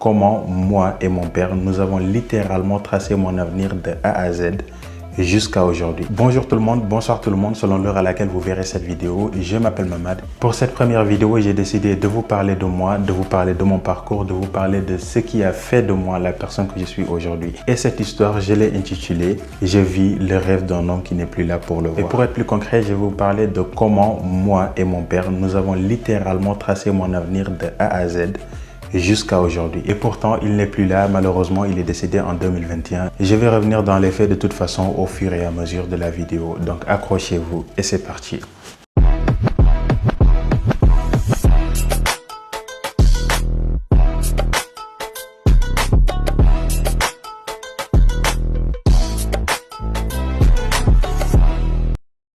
Comment moi et mon père, nous avons littéralement tracé mon avenir de A à Z jusqu'à aujourd'hui. Bonjour tout le monde, bonsoir tout le monde, selon l'heure à laquelle vous verrez cette vidéo. Je m'appelle Mamad. Pour cette première vidéo, j'ai décidé de vous parler de moi, de vous parler de mon parcours, de vous parler de ce qui a fait de moi la personne que je suis aujourd'hui. Et cette histoire, je l'ai intitulée « Je vis le rêve d'un homme qui n'est plus là pour le voir ». Et pour être plus concret, je vais vous parler de comment moi et mon père, nous avons littéralement tracé mon avenir de A à Z jusqu'à aujourd'hui. Et pourtant, il n'est plus là. Malheureusement, il est décédé en 2021. Je vais revenir dans les faits de toute façon au fur et à mesure de la vidéo. Donc, accrochez-vous et c'est parti.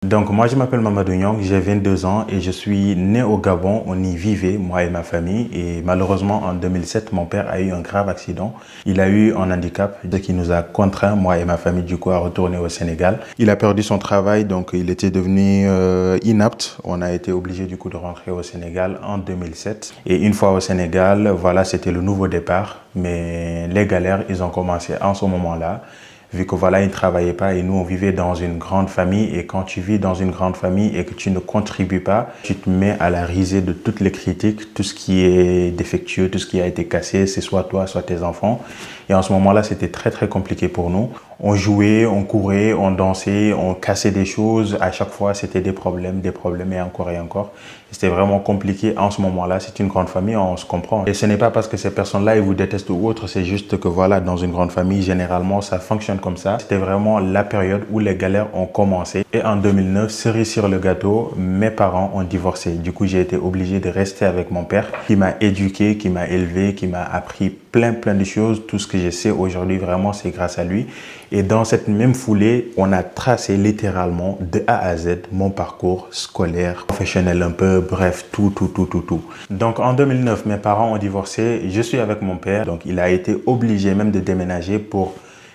Donc moi je m'appelle Mamadou Nyong, j'ai 22 ans et je suis né au Gabon. On y vivait, moi et ma famille, et malheureusement en 2007 mon père a eu un grave accident. Il a eu un handicap, ce qui nous a contraint, moi et ma famille du coup, à retourner au Sénégal. Il a perdu son travail, donc il était devenu inapte. On a été obligé du coup de rentrer au Sénégal en 2007. Et une fois au Sénégal, voilà, c'était le nouveau départ. Mais les galères, ils ont commencé en ce moment-là. Vu que voilà, ils ne travaillaient pas et nous, on vivait dans une grande famille. Et quand tu vis dans une grande famille et que tu ne contribues pas, tu te mets à la risée de toutes les critiques, tout ce qui est défectueux, tout ce qui a été cassé, c'est soit toi, soit tes enfants. Et en ce moment-là, c'était très compliqué pour nous. On jouait, on courait, on dansait, on cassait des choses. À chaque fois, c'était des problèmes et encore et encore. C'était vraiment compliqué en ce moment-là. C'est une grande famille, on se comprend. Et ce n'est pas parce que ces personnes-là, ils vous détestent ou autre. C'est juste que voilà, dans une grande famille, généralement, ça fonctionne comme ça. C'était vraiment la période où les galères ont commencé. Et en 2009, cerise sur le gâteau, mes parents ont divorcé. Du coup, j'ai été obligé de rester avec mon père qui m'a éduqué, qui m'a élevé, qui m'a appris plein de choses. Tout ce que je sais aujourd'hui, vraiment, c'est grâce à lui. Et dans cette même foulée, on a tracé littéralement de A à Z mon parcours scolaire, professionnel un peu, bref, tout. Donc en 2009, mes parents ont divorcé, je suis avec mon père, donc il a été obligé même de déménager pour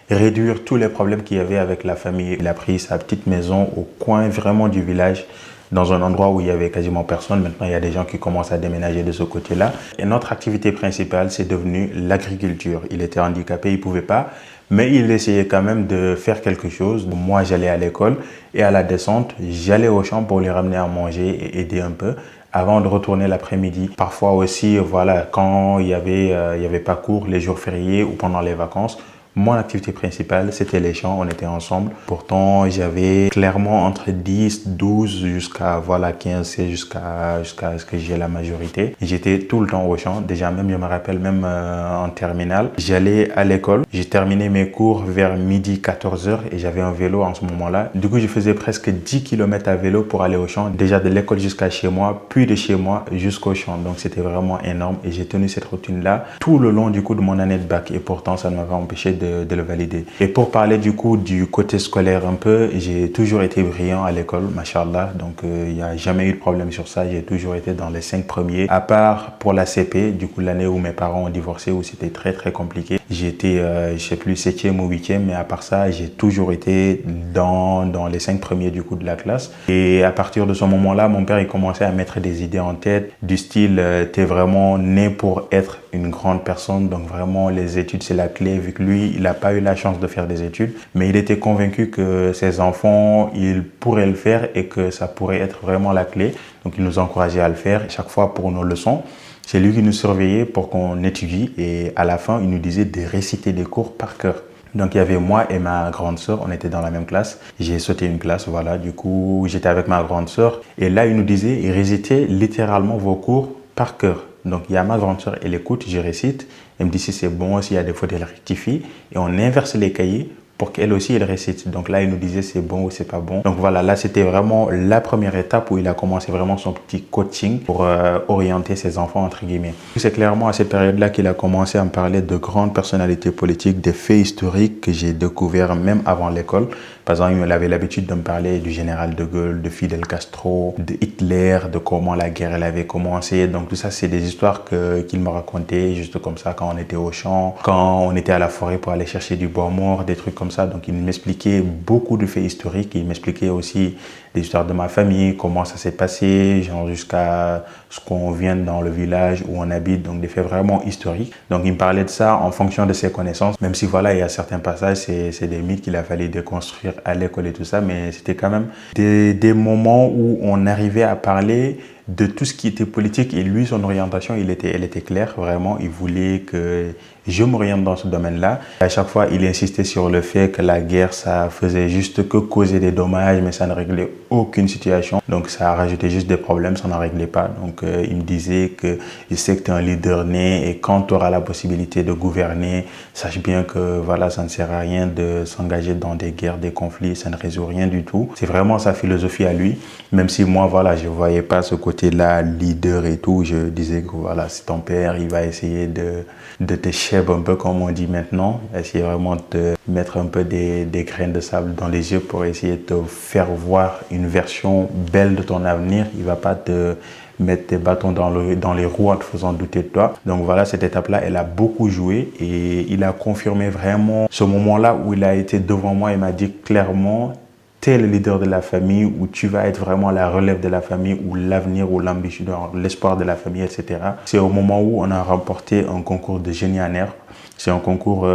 réduire tous les problèmes qu'il y avait avec la famille. Il a pris sa petite maison au coin vraiment du village, dans un endroit où il y avait quasiment personne. Maintenant, il y a des gens qui commencent à déménager de ce côté-là. Et notre activité principale, c'est devenu l'agriculture. Il était handicapé, il ne pouvait pas, mais il essayait quand même de faire quelque chose. Moi, j'allais à l'école et à la descente, j'allais au champ pour lui ramener à manger et aider un peu avant de retourner l'après-midi. Parfois aussi, voilà, quand il y avait pas cours, les jours fériés ou pendant les vacances, mon activité principale, c'était les champs, on était ensemble. Pourtant, j'avais clairement entre 10, 12 jusqu'à voilà, 15, 16, jusqu'à ce que j'ai la majorité. J'étais tout le temps au champ. Déjà, même, je me rappelle, même en terminale, j'allais à l'école. J'ai terminé mes cours vers midi, 14h et j'avais un vélo en ce moment-là. Du coup, je faisais presque 10 km à vélo pour aller au champ. Déjà de l'école jusqu'à chez moi, puis de chez moi jusqu'au champ. Donc, c'était vraiment énorme et j'ai tenu cette routine-là tout le long du coup de mon année de bac. Et pourtant, ça ne m'avait empêché de le valider. Et pour parler du coup du côté scolaire un peu, j'ai toujours été brillant à l'école, machallah. Donc il n'y a jamais eu de problème sur ça. J'ai toujours été dans les 5 premiers. À part pour la CP, du coup l'année où mes parents ont divorcé, où c'était très compliqué. J'étais, je sais plus, 7e ou 8e, mais à part ça, j'ai toujours été dans les 5 premiers du coup de la classe. Et à partir de ce moment-là, mon père il commençait à mettre des idées en tête, du style, t'es vraiment né pour être une grande personne, donc vraiment les études c'est la clé, vu que lui il n'a pas eu la chance de faire des études, mais il était convaincu que ses enfants ils pourraient le faire et que ça pourrait être vraiment la clé. Donc il nous encourageait à le faire chaque fois pour nos leçons. C'est lui qui nous surveillait pour qu'on étudie et à la fin il nous disait de réciter des cours par cœur. Donc il y avait moi et ma grande sœur, on était dans la même classe. J'ai sauté une classe, voilà, du coup j'étais avec ma grande sœur et là il nous disait récitez littéralement vos cours par cœur. Donc il y a ma grande sœur, elle écoute, je récite, elle me dit si c'est bon, s'il y a des fautes, elle rectifie et on inverse les cahiers pour qu'elle aussi elle récite. Donc là, il nous disait c'est bon ou c'est pas bon. Donc voilà, là c'était vraiment la première étape où il a commencé vraiment son petit coaching pour orienter ses enfants entre guillemets. C'est clairement à cette période-là qu'il a commencé à me parler de grandes personnalités politiques, des faits historiques que j'ai découverts même avant l'école. Par exemple, il avait l'habitude de me parler du général de Gaulle, de Fidel Castro, de Hitler, de comment la guerre elle avait commencé. Donc tout ça, c'est des histoires qu'il me racontait juste comme ça quand on était au champ, quand on était à la forêt pour aller chercher du bois mort, des trucs comme ça. Donc il m'expliquait beaucoup de faits historiques. Il m'expliquait aussi des histoires de ma famille, comment ça s'est passé, genre jusqu'à ce qu'on vienne dans le village où on habite, donc des faits vraiment historiques. Donc il me parlait de ça en fonction de ses connaissances, même si voilà, il y a certains passages, c'est des mythes qu'il a fallu déconstruire à l'école et tout ça, mais c'était quand même des moments où on arrivait à parler de tout ce qui était politique et lui, son orientation, elle était claire, vraiment, il voulait que je m'oriente dans ce domaine-là. À chaque fois, il insistait sur le fait que la guerre, ça faisait juste que causer des dommages, mais ça ne réglait aucune situation. Donc, ça rajoutait juste des problèmes, ça n'en réglait pas. Donc, il me disait que je sais que tu es un leader né et quand tu auras la possibilité de gouverner, sache bien que voilà, ça ne sert à rien de s'engager dans des guerres, des conflits, ça ne résout rien du tout. C'est vraiment sa philosophie à lui, même si moi, voilà, je voyais pas ce côté-là, leader et tout. Je disais que voilà, c'est ton père, il va essayer de te chèvre un peu comme on dit maintenant, essayer vraiment de te mettre un peu des graines de sable dans les yeux pour essayer de te faire voir une version belle de ton avenir. Il va pas te mettre tes bâtons dans les roues en te faisant douter de toi. Donc voilà, cette étape-là, elle a beaucoup joué et il a confirmé vraiment ce moment-là où il a été devant moi et m'a dit clairement: t'es le leader de la famille, où tu vas être vraiment la relève de la famille, ou l'avenir, ou l'ambition, l'espoir de la famille, etc. C'est au moment où on a remporté un concours de génie en herbe. C'est un concours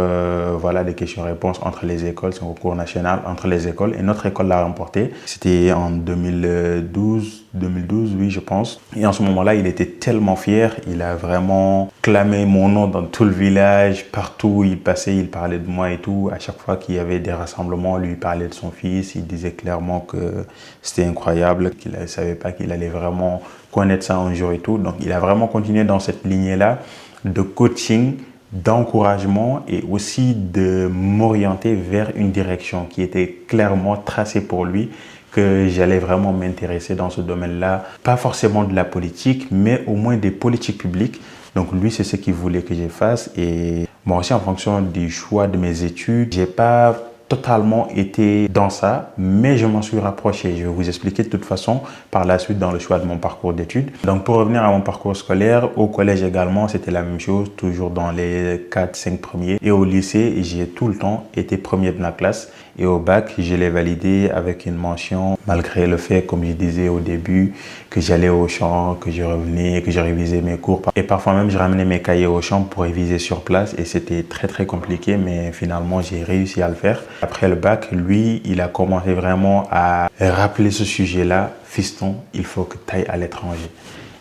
voilà, de questions-réponses entre les écoles, c'est un concours national entre les écoles et notre école l'a remporté. C'était en 2012, oui je pense. Et en ce moment-là, il était tellement fier, il a vraiment clamé mon nom dans tout le village, partout où il passait, il parlait de moi et tout. À chaque fois qu'il y avait des rassemblements, lui parlait de son fils, il disait clairement que c'était incroyable, qu'il ne savait pas qu'il allait vraiment connaître ça un jour et tout. Donc il a vraiment continué dans cette lignée-là de coaching, d'encouragement et aussi de m'orienter vers une direction qui était clairement tracée pour lui, que j'allais vraiment m'intéresser dans ce domaine-là, pas forcément de la politique, mais au moins des politiques publiques. Donc lui, c'est ce qu'il voulait que je fasse et moi aussi en fonction du choix de mes études, j'ai pas totalement été dans ça, mais je m'en suis rapproché. Je vais vous expliquer de toute façon par la suite dans le choix de mon parcours d'études. Donc pour revenir à mon parcours scolaire, au collège également, c'était la même chose, toujours dans les 4-5 premiers. Et au lycée, j'ai tout le temps été premier de ma classe. Et au bac, je l'ai validé avec une mention, malgré le fait, comme je disais au début, que j'allais au champ, que je revenais, que je révisais mes cours. Et parfois même, je ramenais mes cahiers au champ pour réviser sur place. Et c'était très, très compliqué, mais finalement, j'ai réussi à le faire. Après le bac, lui, il a commencé vraiment à rappeler ce sujet-là. Fiston, il faut que tu ailles à l'étranger.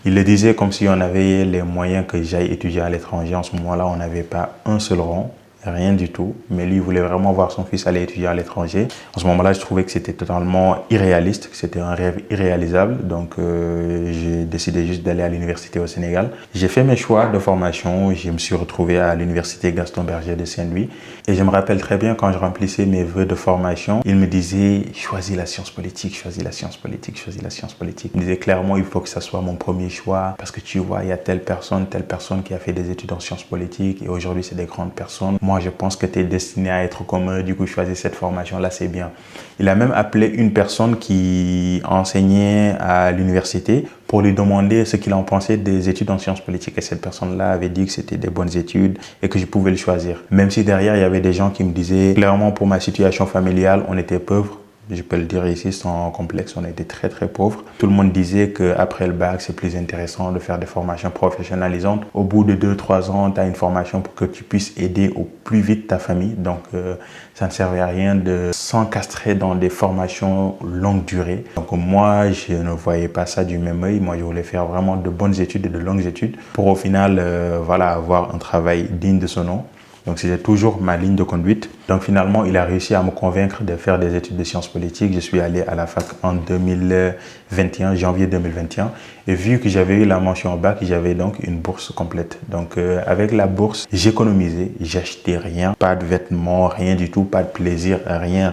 Il le disait comme si on avait les moyens que j'aille étudier à l'étranger. En ce moment-là, on n'avait pas un seul rond. Rien du tout, mais lui voulait vraiment voir son fils aller étudier à l'étranger. En ce moment-là, je trouvais que c'était totalement irréaliste, que c'était un rêve irréalisable. Donc, j'ai décidé juste d'aller à l'université au Sénégal. J'ai fait mes choix de formation. Je me suis retrouvé à l'université Gaston Berger de Saint-Louis. Et je me rappelle très bien quand je remplissais mes vœux de formation, il me disait: choisis la science politique, choisis la science politique, choisis la science politique. Il me disait clairement: il faut que ça soit mon premier choix parce que tu vois, il y a telle personne qui a fait des études en sciences politiques et aujourd'hui, c'est des grandes personnes. Moi, je pense que tu es destiné à être comme eux, du coup, choisis cette formation-là, c'est bien. Il a même appelé une personne qui enseignait à l'université pour lui demander ce qu'il en pensait des études en sciences politiques. Et cette personne-là avait dit que c'était des bonnes études et que je pouvais le choisir. Même si derrière, il y avait des gens qui me disaient, clairement, pour ma situation familiale, on était pauvres. Je peux le dire ici sans complexe, on était très très pauvres. Tout le monde disait qu'après le bac, c'est plus intéressant de faire des formations professionnalisantes. Au bout de 2-3 ans, tu as une formation pour que tu puisses aider au plus vite ta famille. Donc, ça ne servait à rien de s'encastrer dans des formations longue durée. Donc, moi, je ne voyais pas ça du même œil. Moi, je voulais faire vraiment de bonnes études et de longues études pour au final, voilà, avoir un travail digne de son nom. Donc, c'était toujours ma ligne de conduite. Donc, finalement, il a réussi à me convaincre de faire des études de sciences politiques. Je suis allé à la fac en 2021, janvier 2021. Et vu que j'avais eu la mention au bac, j'avais donc une bourse complète. Donc, avec la bourse, j'économisais, j'achetais rien, pas de vêtements, rien du tout, pas de plaisir, rien.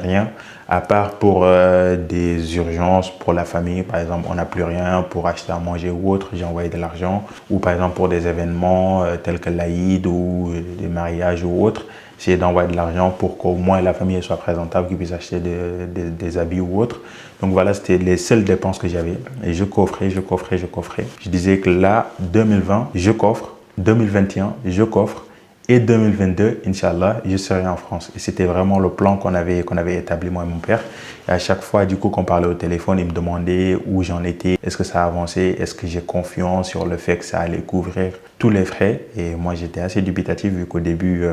À part pour des urgences pour la famille, par exemple, on n'a plus rien pour acheter à manger ou autre, j'ai envoyé de l'argent. Ou par exemple pour des événements tels que l'Aïd ou des mariages ou autres, j'ai d'envoyer de l'argent pour qu'au moins la famille soit présentable, qu'ils puissent acheter des habits ou autre. Donc voilà, c'était les seules dépenses que j'avais. Et je coffrais. Je disais que là, 2020, je coffre. 2021, je coffre. Et 2022, Inch'Allah, je serai en France. Et c'était vraiment le plan qu'on avait établi, moi et mon père. Et à chaque fois, du coup, qu'on parlait au téléphone, il me demandait où j'en étais, est-ce que ça a avancé, est-ce que j'ai confiance sur le fait que ça allait couvrir tous les frais. Et moi, j'étais assez dubitatif vu qu'au début,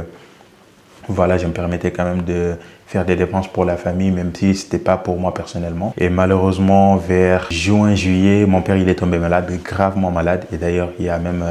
voilà, je me permettais quand même de faire des dépenses pour la famille, même si c'était pas pour moi personnellement. Et malheureusement, vers juin, juillet, mon père, il est tombé malade, gravement malade. Et d'ailleurs, il y a même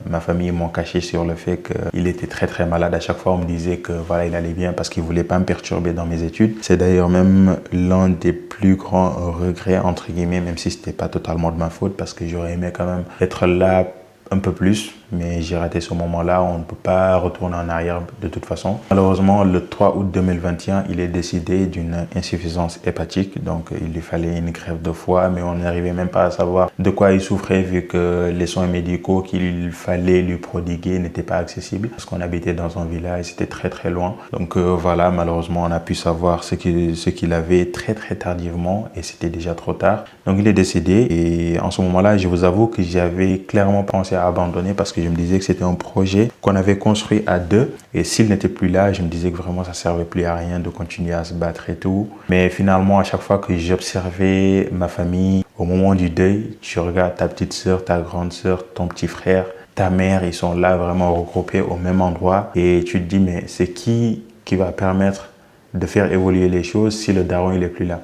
ma famille m'ont caché sur le fait qu'il était très très malade. À chaque fois, on me disait que voilà, il allait bien parce qu'il voulait pas me perturber dans mes études. C'est d'ailleurs même l'un des plus grands regrets, entre guillemets, même si c'était pas totalement de ma faute, parce que j'aurais aimé quand même être là un peu plus, mais j'ai raté ce moment-là. On ne peut pas retourner en arrière de toute façon. Malheureusement, le 3 août 2021, il est décédé d'une insuffisance hépatique. Donc, il lui fallait une greffe de foie, mais on n'arrivait même pas à savoir de quoi il souffrait vu que les soins médicaux qu'il fallait lui prodiguer n'étaient pas accessibles parce qu'on habitait dans un village, c'était très très loin. Donc voilà, malheureusement, on a pu savoir ce qu'il avait très très tardivement et c'était déjà trop tard. Donc, il est décédé et en ce moment-là, je vous avoue que j'avais clairement pensé à abandonner parce que je me disais que c'était un projet qu'on avait construit à deux et s'il n'était plus là, je me disais que vraiment ça servait plus à rien de continuer à se battre et tout. Mais finalement, à chaque fois que j'observais ma famille, au moment du deuil, tu regardes ta petite sœur, ta grande sœur, ton petit frère, ta mère, ils sont là vraiment regroupés au même endroit et tu te dis mais c'est qui va permettre de faire évoluer les choses si le daron il est plus là.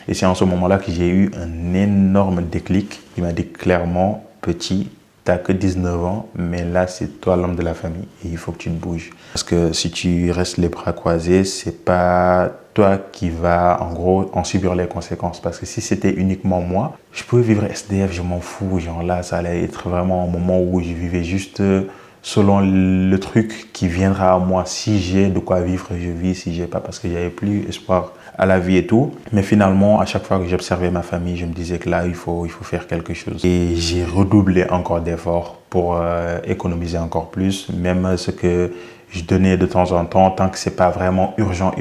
Et c'est en ce moment-là que j'ai eu un énorme déclic. Il m'a dit clairement, petit, t'as que 19 ans, mais là, c'est toi l'homme de la famille et il faut que tu te bouges. Parce que si tu restes les bras croisés, c'est pas toi qui vas, en gros, en subir les conséquences. Parce que si c'était uniquement moi, je pouvais vivre SDF, je m'en fous. Genre là, ça allait être vraiment un moment où je vivais juste selon le truc qui viendra à moi. Si j'ai de quoi vivre, je vis. Si j'ai pas, parce que j'avais plus espoir à la vie et tout. Mais finalement, à chaque fois que j'observais ma famille, je me disais que là, il faut faire quelque chose. Et j'ai redoublé encore d'efforts pour économiser encore plus. Même ce que je donnais de temps en temps, tant que c'est pas vraiment urgent,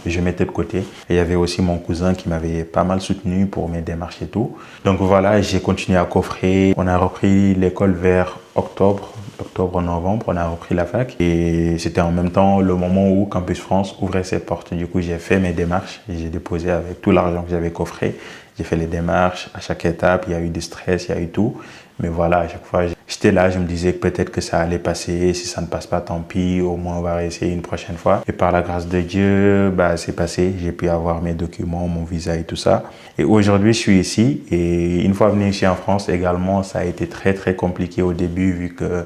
je mettais de côté. Et il y avait aussi mon cousin qui m'avait pas mal soutenu pour mes démarches et tout. Donc voilà, j'ai continué à coffrer. On a repris l'école vers octobre-novembre, on a repris la fac et c'était en même temps le moment où Campus France ouvrait ses portes. Du coup, j'ai fait mes démarches et j'ai déposé avec tout l'argent que j'avais coffré. J'ai fait les démarches. À chaque étape, il y a eu du stress, il y a eu tout. Mais voilà, à chaque fois, j'étais là, je me disais que peut-être que ça allait passer. Si ça ne passe pas, tant pis. Au moins, on va réessayer une prochaine fois. Et par la grâce de Dieu, c'est passé. J'ai pu avoir mes documents, mon visa et tout ça. Et aujourd'hui, je suis ici. Et une fois venu ici en France également, ça a été très, très compliqué au début vu que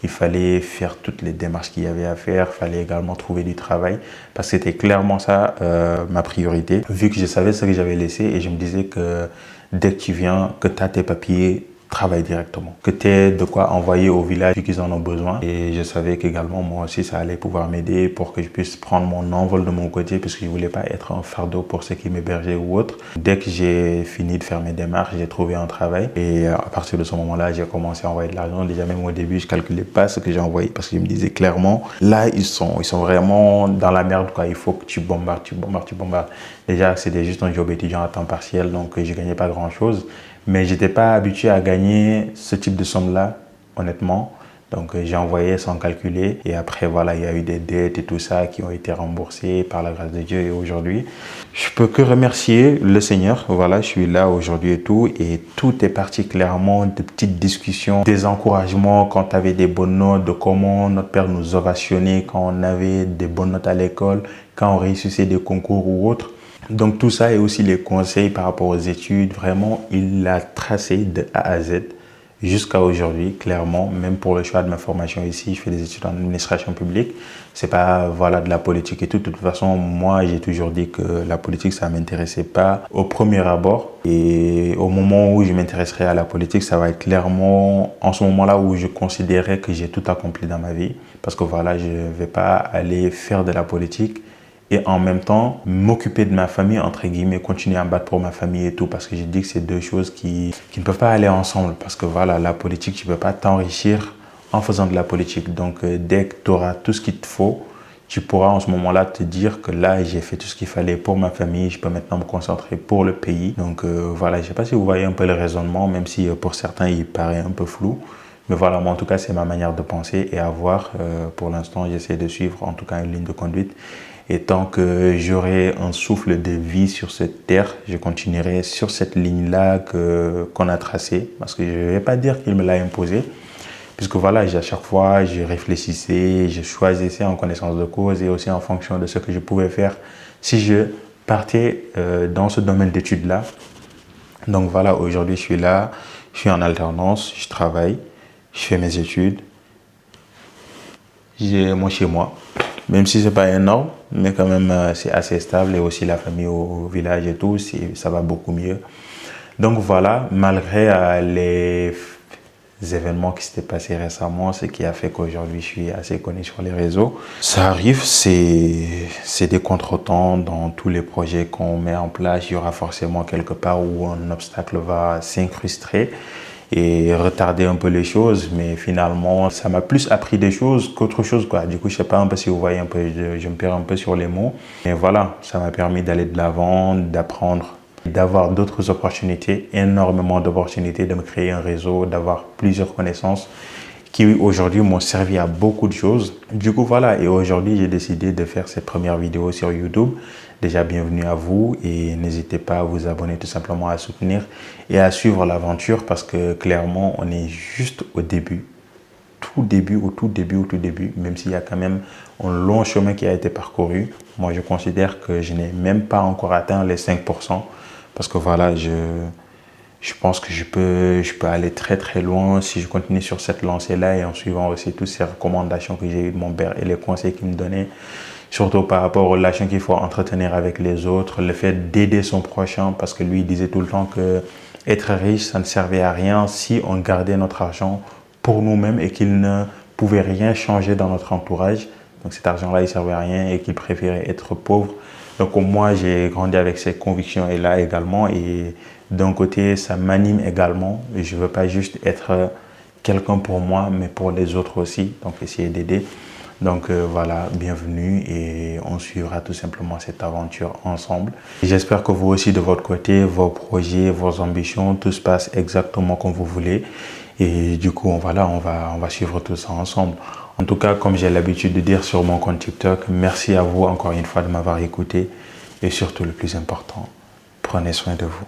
il fallait faire toutes les démarches qu'il y avait à faire. Il fallait également trouver du travail parce que c'était clairement ça ma priorité. Vu que je savais ce que j'avais laissé et je me disais que dès que tu viens, que tu as tes papiers, travaille directement. Que tu aies de quoi envoyer au village vu qu'ils en ont besoin. Et je savais qu'également, moi aussi, ça allait pouvoir m'aider pour que je puisse prendre mon envol de mon côté puisque je ne voulais pas être un fardeau pour ceux qui m'hébergeaient ou autre. Dès que j'ai fini de faire mes démarches, j'ai trouvé un travail. Et à partir de ce moment-là, j'ai commencé à envoyer de l'argent. Déjà, même au début, je ne calculais pas ce que j'ai envoyé parce que je me disais clairement, là, ils sont vraiment dans la merde, quoi. Il faut que tu bombardes. Déjà, c'était juste un job étudiant à temps partiel, donc je ne gagnais pas grand-chose. Mais je n'étais pas habitué à gagner ce type de somme-là, honnêtement. Donc, j'ai envoyé sans calculer. Et après, voilà, il y a eu des dettes et tout ça qui ont été remboursées par la grâce de Dieu. Et aujourd'hui, je peux que remercier le Seigneur. Voilà, je suis là aujourd'hui et tout. Et tout est parti clairement de petites discussions, des encouragements quand tu avais des bonnes notes, de comment notre père nous ovationnait quand on avait des bonnes notes à l'école, quand on réussissait des concours ou autres. Donc tout ça et aussi les conseils par rapport aux études, vraiment, il l'a tracé de A à Z jusqu'à aujourd'hui, clairement. Même pour le choix de ma formation ici, je fais des études en administration publique. C'est pas voilà de la politique et tout. De toute façon, moi, j'ai toujours dit que la politique, ça m'intéressait pas au premier abord. Et au moment où je m'intéresserai à la politique, ça va être clairement en ce moment-là où je considérais que j'ai tout accompli dans ma vie. Parce que voilà, je vais pas aller faire de la politique et en même temps m'occuper de ma famille, entre guillemets, continuer à me battre pour ma famille et tout, parce que j'ai dit que c'est deux choses qui ne peuvent pas aller ensemble, parce que voilà, la politique, tu ne peux pas t'enrichir en faisant de la politique. Donc dès que tu auras tout ce qu'il te faut, tu pourras en ce moment-là te dire que là, j'ai fait tout ce qu'il fallait pour ma famille, je peux maintenant me concentrer pour le pays. Donc voilà, je ne sais pas si vous voyez un peu le raisonnement, même si pour certains, il paraît un peu flou. Mais voilà, moi en tout cas, c'est ma manière de penser et à voir. Pour l'instant, j'essaie de suivre en tout cas une ligne de conduite. Et tant que j'aurai un souffle de vie sur cette terre, je continuerai sur cette ligne-là qu'on a tracée. Parce que je ne vais pas dire qu'il me l'a imposé. Puisque voilà, à chaque fois, je réfléchissais, je choisissais en connaissance de cause et aussi en fonction de ce que je pouvais faire si je partais dans ce domaine d'études-là. Donc voilà, aujourd'hui, je suis là, je suis en alternance, je travaille, je fais mes études, j'ai mon chez moi. Même si c'est pas énorme, mais quand même c'est assez stable et aussi la famille au village et tout, ça va beaucoup mieux. Donc voilà, malgré les événements qui s'étaient passés récemment, ce qui a fait qu'aujourd'hui je suis assez connu sur les réseaux. Ça arrive, c'est des contretemps dans tous les projets qu'on met en place. Il y aura forcément quelque part où un obstacle va s'incruster et retarder un peu les choses, mais finalement ça m'a plus appris des choses qu'autre chose quoi. Du coup je sais pas un peu si vous voyez un peu, je me perds un peu sur les mots, mais voilà, ça m'a permis d'aller de l'avant, d'apprendre, d'avoir d'autres opportunités, énormément d'opportunités, de me créer un réseau, d'avoir plusieurs connaissances qui aujourd'hui m'ont servi à beaucoup de choses. Du coup voilà, et aujourd'hui j'ai décidé de faire cette première vidéo sur YouTube. Déjà bienvenue à vous et n'hésitez pas à vous abonner, tout simplement à soutenir et à suivre l'aventure parce que clairement on est juste au début. Au tout début, même s'il y a quand même un long chemin qui a été parcouru. Moi je considère que je n'ai même pas encore atteint les 5%. Parce que voilà, je pense que je peux aller très très loin si je continue sur cette lancée-là et en suivant aussi toutes ces recommandations que j'ai eues de mon père et les conseils qu'il me donnait, surtout par rapport aux relations qu'il faut entretenir avec les autres, le fait d'aider son prochain, parce que lui il disait tout le temps que être riche, ça ne servait à rien si on gardait notre argent pour nous-mêmes et qu'il ne pouvait rien changer dans notre entourage. Donc cet argent-là, il servait à rien et qu'il préférait être pauvre. Donc moi, j'ai grandi avec ces convictions-là également. Et d'un côté, ça m'anime également. Et je ne veux pas juste être quelqu'un pour moi, mais pour les autres aussi. Donc essayer d'aider. Donc voilà, bienvenue et on suivra tout simplement cette aventure ensemble. J'espère que vous aussi de votre côté, vos projets, vos ambitions, tout se passe exactement comme vous voulez. Et du coup, voilà, on va suivre tout ça ensemble. En tout cas, comme j'ai l'habitude de dire sur mon compte TikTok, merci à vous encore une fois de m'avoir écouté. Et surtout, le plus important, prenez soin de vous.